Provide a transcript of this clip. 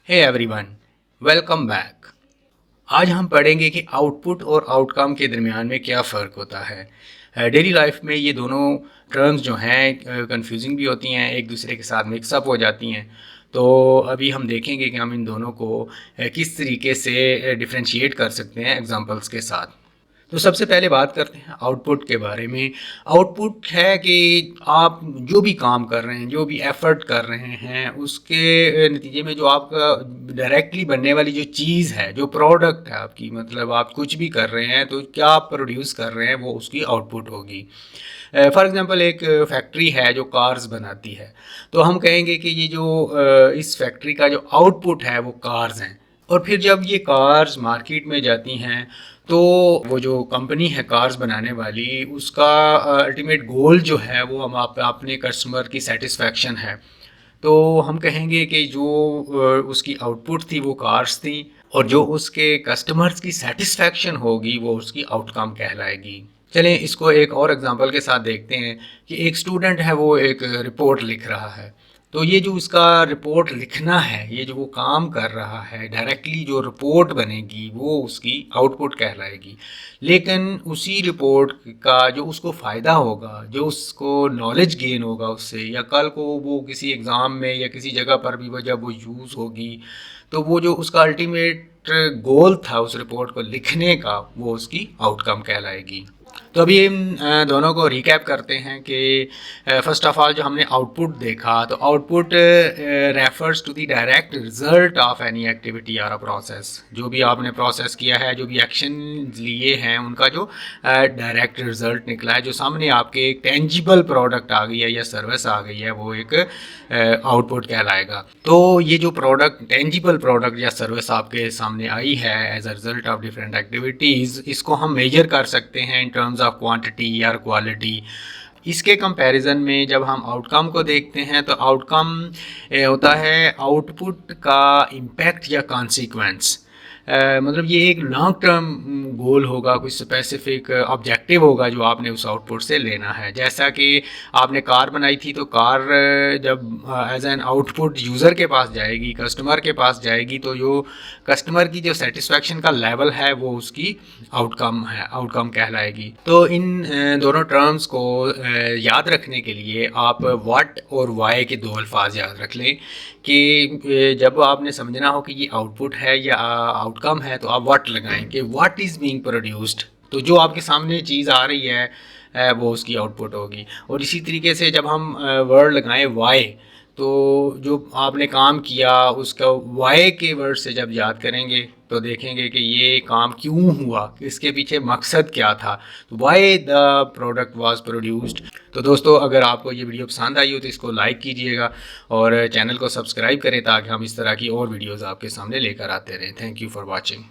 Hey everyone, welcome back. आज हम पढ़ेंगे कि आउटपुट और आउटकम के दरमियान में क्या फ़र्क होता है। डेली लाइफ में ये दोनों टर्म्स जो हैं कंफ्यूजिंग भी होती हैं, एक दूसरे के साथ मिक्सअप हो जाती हैं। तो अभी हम देखेंगे कि हम इन दोनों को किस तरीके से डिफरेंशिएट कर सकते हैं एग्जांपल्स के साथ। तो सबसे पहले बात करते हैं आउटपुट के बारे में। आउटपुट है कि आप जो भी काम कर रहे हैं, जो भी एफर्ट कर रहे हैं, उसके नतीजे में जो आपका डायरेक्टली बनने वाली जो चीज़ है, जो प्रोडक्ट है आपकी, मतलब आप कुछ भी कर रहे हैं तो क्या आप प्रोड्यूस कर रहे हैं वो उसकी आउटपुट होगी। फॉर एग्ज़ाम्पल एक फैक्ट्री है जो कार्स बनाती है, तो हम कहेंगे कि ये जो इस फैक्ट्री का जो आउटपुट है वो कार्स हैं। और फिर जब ये कार्स मार्केट में जाती हैं तो वो जो कंपनी है कार्स बनाने वाली, उसका अल्टीमेट गोल जो है वो हम अपने कस्टमर की सेटिस्फेक्शन है। तो हम कहेंगे कि जो उसकी आउटपुट थी वो कार्स थी, और जो उसके कस्टमर्स की सेटिस्फेक्शन होगी वो उसकी आउटकम कहलाएगी। चलें इसको एक और एग्जांपल के साथ देखते हैं कि एक स्टूडेंट है, वो एक रिपोर्ट लिख रहा है। तो ये जो उसका रिपोर्ट लिखना है, ये जो वो काम कर रहा है, डायरेक्टली जो रिपोर्ट बनेगी वो उसकी आउटपुट कहलाएगी। लेकिन उसी रिपोर्ट का जो उसको फ़ायदा होगा, जो उसको नॉलेज गेन होगा उससे, या कल को वो किसी एग्ज़ाम में या किसी जगह पर भी वो जब वो यूज़ होगी, तो वो जो उसका अल्टीमेट गोल था उस रिपोर्ट को लिखने का, वो उसकी आउटकम कहलाएगी। तो अभी इन दोनों को रिकैप करते हैं कि फ़र्स्ट ऑफ ऑल जो हमने आउटपुट देखा, तो output refers to the direct result of any activity और अ प्रोसेस। जो भी आपने प्रोसेस किया है, जो भी एक्शन लिए हैं, उनका जो डायरेक्ट रिजल्ट निकला है, जो सामने आपके एक टेंजिबल प्रोडक्ट आ गई है या सर्विस आ गई है, वो एक आउटपुट कहलाएगा। तो ये जो प्रोडक्ट, टेंजिबल प्रोडक्ट या सर्विस आपके सामने आई है as a result of different activities, इसको हम मेजर कर सकते हैं इन टर्म्स ऑफ क्वांटिटी या क्वालिटी। इसके कंपैरिजन में जब हम आउटकम को देखते हैं तो आउटकम होता है आउटपुट का इम्पैक्ट या कॉन्सिक्वेंस। मतलब ये एक लॉन्ग टर्म गोल होगा, कुछ स्पेसिफिक ऑब्जेक्टिव होगा जो आपने उस आउटपुट से लेना है। जैसा कि आपने कार बनाई थी, तो कार जब एज एन आउटपुट यूज़र के पास जाएगी, कस्टमर के पास जाएगी, तो जो कस्टमर की जो सेटिस्फेक्शन का लेवल है वो उसकी आउटकम है, आउटकम कहलाएगी। तो इन दोनों टर्म्स को याद रखने के लिए आप व्हाट और वाई के दो अल्फाज याद रख लें कि जब आपने समझना हो कि ये आउटपुट है या आउटकम है, तो आप व्हाट लगाएं कि व्हाट इज़ बीइंग प्रोड्यूस्ड। तो जो आपके सामने चीज़ आ रही है वो उसकी आउटपुट होगी। और इसी तरीके से जब हम वर्ड लगाएं वाई, तो जो आपने काम किया उसका वाई के वर्ड से जब याद करेंगे तो देखेंगे कि ये काम क्यों हुआ, इसके पीछे मकसद क्या था, तो why the product was produced. तो दोस्तों, अगर आपको ये वीडियो पसंद आई हो तो इसको लाइक कीजिएगा और चैनल को सब्सक्राइब करें ताकि हम इस तरह की और वीडियोज़ आपके सामने लेकर आते रहें। Thank you for watching.